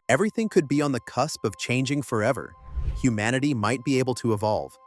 Everything could be on the cusp of changing forever. Humanity might be able to evolve.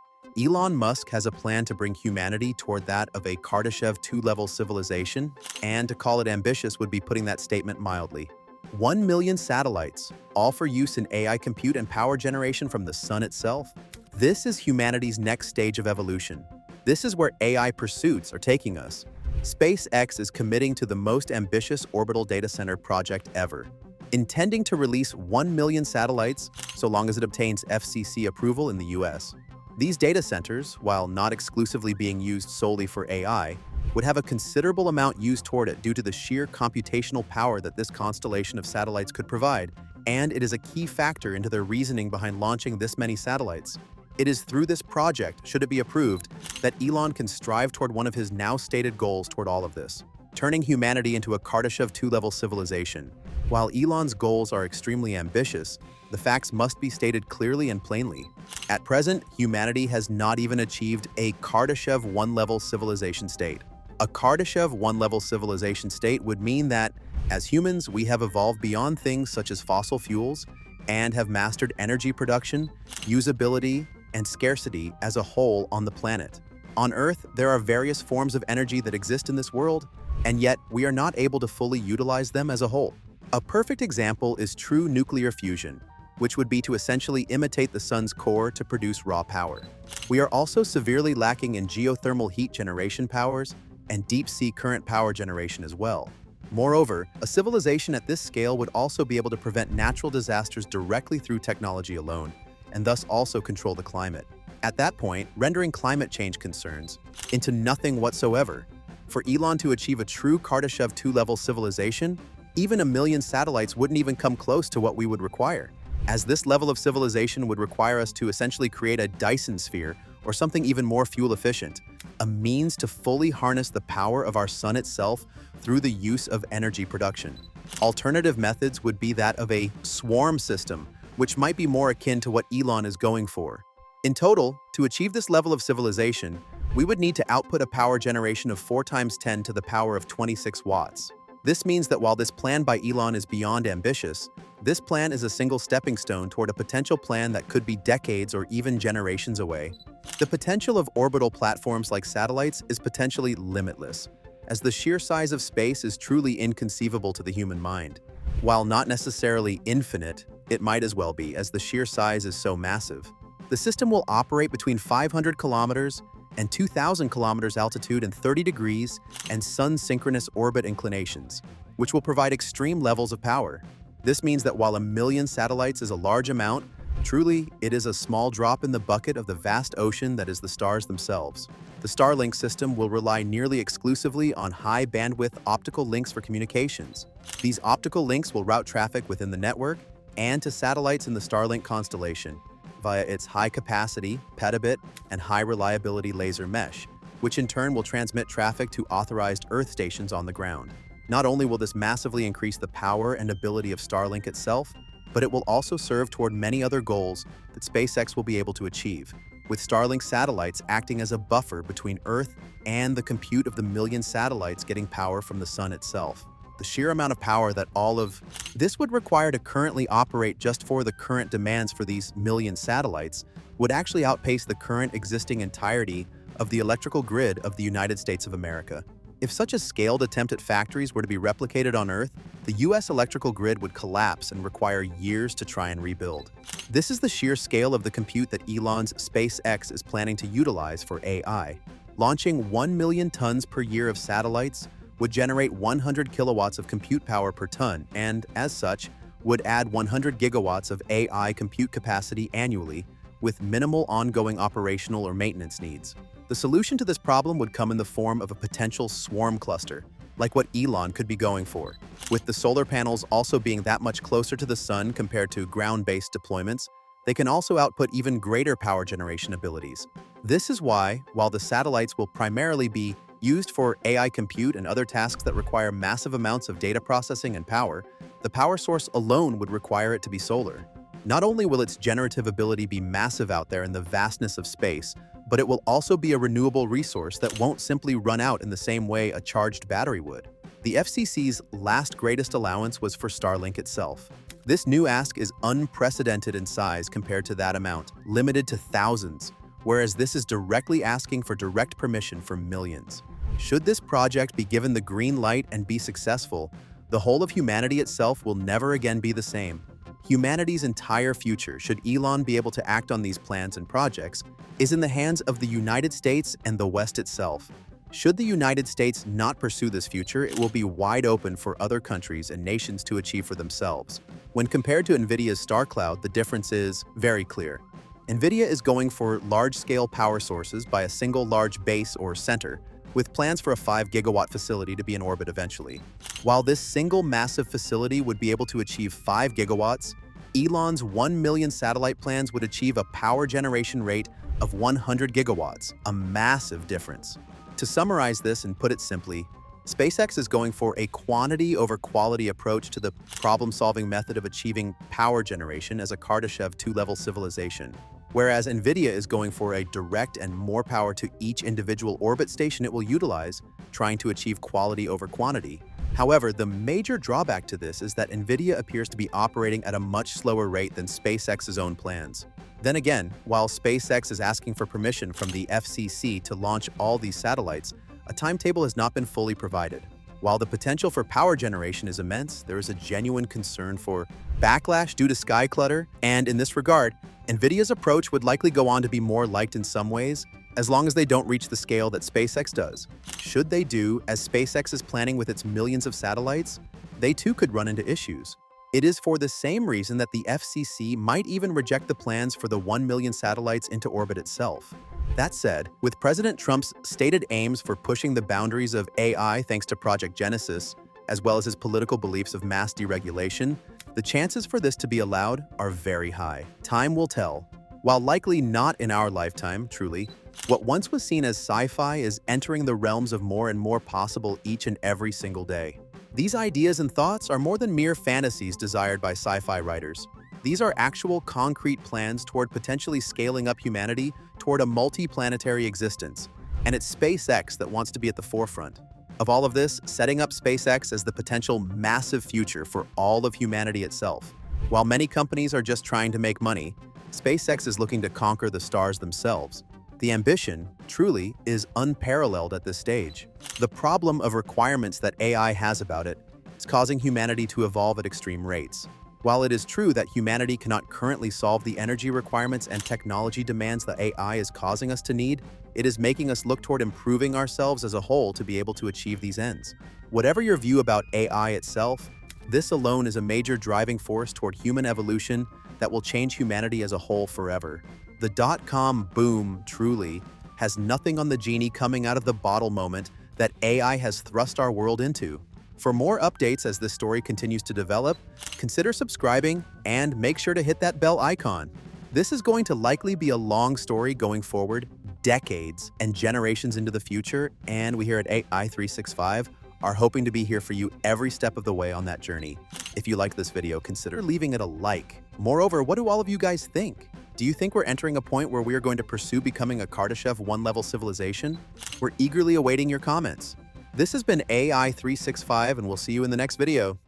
Elon Musk has a plan to bring humanity toward that of a Kardashev 2-level civilization, and to call it ambitious would be putting that statement mildly. 1 million satellites, all for use in AI compute and power generation from the sun itself. This is humanity's next stage of evolution. This is where AI pursuits are taking us. SpaceX is committing to the most ambitious orbital data center project ever, intending to release 1 million satellites so long as it obtains FCC approval in the US. These data centers, while not exclusively being used solely for AI, would have a considerable amount used toward it due to the sheer computational power that this constellation of satellites could provide, and it is a key factor into their reasoning behind launching this many satellites. It is through this project, should it be approved, that Elon can strive toward one of his now stated goals toward all of this, turning humanity into a Kardashev 2-level civilization. While Elon's goals are extremely ambitious, the facts must be stated clearly and plainly. At present, humanity has not even achieved a Kardashev 1-level civilization state. A Kardashev 1-level civilization state would mean that, as humans, we have evolved beyond things such as fossil fuels and have mastered energy production, usability, and scarcity as a whole on the planet. On Earth, there are various forms of energy that exist in this world, and yet we are not able to fully utilize them as a whole. A perfect example is true nuclear fusion, which would be to essentially imitate the sun's core to produce raw power. We are also severely lacking in geothermal heat generation powers and deep-sea current power generation as well. Moreover, a civilization at this scale would also be able to prevent natural disasters directly through technology alone, and thus also control the climate. At that point, rendering climate change concerns into nothing whatsoever. For Elon to achieve a true Kardashev 2-level civilization, even 1 million satellites wouldn't even come close to what we would require, as this level of civilization would require us to essentially create a Dyson sphere or something even more fuel efficient, a means to fully harness the power of our sun itself through the use of energy production. Alternative methods would be that of a swarm system, which might be more akin to what Elon is going for. In total, to achieve this level of civilization, we would need to output a power generation of 4 times 10 to the power of 26 watts. This means that while this plan by Elon is beyond ambitious, this plan is a single stepping stone toward a potential plan that could be decades or even generations away. The potential of orbital platforms like satellites is potentially limitless, as the sheer size of space is truly inconceivable to the human mind. While not necessarily infinite, it might as well be, as the sheer size is so massive. The system will operate between 500 kilometers and 2,000 kilometers altitude and 30 degrees and sun-synchronous orbit inclinations, which will provide extreme levels of power. This means that while 1 million satellites is a large amount, truly, it is a small drop in the bucket of the vast ocean that is the stars themselves. The Starlink system will rely nearly exclusively on high-bandwidth optical links for communications. These optical links will route traffic within the network and to satellites in the Starlink constellation via its high-capacity, petabit, and high-reliability laser mesh, which in turn will transmit traffic to authorized Earth stations on the ground. Not only will this massively increase the power and ability of Starlink itself, but it will also serve toward many other goals that SpaceX will be able to achieve, with Starlink satellites acting as a buffer between Earth and the compute of the million satellites getting power from the sun itself. The sheer amount of power that all of this would require to currently operate just for the current demands for these million satellites would actually outpace the current existing entirety of the electrical grid of the United States of America. If such a scaled attempt at factories were to be replicated on Earth, the US electrical grid would collapse and require years to try and rebuild. This is the sheer scale of the compute that Elon's SpaceX is planning to utilize for AI. Launching 1 million tons per year of satellites would generate 100 kilowatts of compute power per ton and, as such, would add 100 gigawatts of AI compute capacity annually with minimal ongoing operational or maintenance needs. The solution to this problem would come in the form of a potential swarm cluster, like what Elon could be going for, with the solar panels also being that much closer to the sun compared to ground-based deployments. They can also output even greater power generation abilities. This is why, while the satellites will primarily be used for AI compute and other tasks that require massive amounts of data processing and power, the power source alone would require it to be solar. Not only will its generative ability be massive out there in the vastness of space, but it will also be a renewable resource that won't simply run out in the same way a charged battery would. The FCC's last greatest allowance was for Starlink itself. This new ask is unprecedented in size compared to that amount, limited to thousands, whereas this is directly asking for direct permission for millions. Should this project be given the green light and be successful, the whole of humanity itself will never again be the same. Humanity's entire future, should Elon be able to act on these plans and projects, is in the hands of the United States and the West itself. Should the United States not pursue this future, it will be wide open for other countries and nations to achieve for themselves. When compared to NVIDIA's StarCloud, the difference is very clear. NVIDIA is going for large-scale power sources by a single large base or center, with plans for a 5-gigawatt facility to be in orbit eventually. While this single massive facility would be able to achieve 5 gigawatts, Elon's 1 million satellite plans would achieve a power generation rate of 100 gigawatts, a massive difference. To summarize this and put it simply, SpaceX is going for a quantity over quality approach to the problem-solving method of achieving power generation as a Kardashev 2-level civilization, whereas NVIDIA is going for a direct and more power to each individual orbit station it will utilize, trying to achieve quality over quantity. However, the major drawback to this is that NVIDIA appears to be operating at a much slower rate than SpaceX's own plans. Then again, while SpaceX is asking for permission from the FCC to launch all these satellites, a timetable has not been fully provided. While the potential for power generation is immense, there is a genuine concern for backlash due to sky clutter, and in this regard, NVIDIA's approach would likely go on to be more liked in some ways, as long as they don't reach the scale that SpaceX does. Should they do as SpaceX is planning with its millions of satellites, they too could run into issues. It is for the same reason that the FCC might even reject the plans for the 1 million satellites into orbit itself. That said, with President Trump's stated aims for pushing the boundaries of AI thanks to Project Genesis, as well as his political beliefs of mass deregulation, the chances for this to be allowed are very high. Time will tell. While likely not in our lifetime, truly, what once was seen as sci-fi is entering the realms of more and more possible each and every single day. These ideas and thoughts are more than mere fantasies desired by sci-fi writers. These are actual concrete plans toward potentially scaling up humanity toward a multi-planetary existence, and it's SpaceX that wants to be at the forefront of all of this, setting up SpaceX as the potential massive future for all of humanity itself. While many companies are just trying to make money, SpaceX is looking to conquer the stars themselves. The ambition, truly, is unparalleled at this stage. The problem of requirements that AI has about it is causing humanity to evolve at extreme rates. While it is true that humanity cannot currently solve the energy requirements and technology demands that AI is causing us to need, it is making us look toward improving ourselves as a whole to be able to achieve these ends. Whatever your view about AI itself, this alone is a major driving force toward human evolution that will change humanity as a whole forever. The dot-com boom, truly, has nothing on the genie coming out of the bottle moment that AI has thrust our world into. For more updates as this story continues to develop, consider subscribing and make sure to hit that bell icon. This is going to likely be a long story going forward, decades and generations into the future, and we here at AI365 are hoping to be here for you every step of the way on that journey. If you like this video, consider leaving it a like. Moreover, what do all of you guys think? Do you think we're entering a point where we are going to pursue becoming a Kardashev 1-level civilization? We're eagerly awaiting your comments. This has been AI365, and we'll see you in the next video.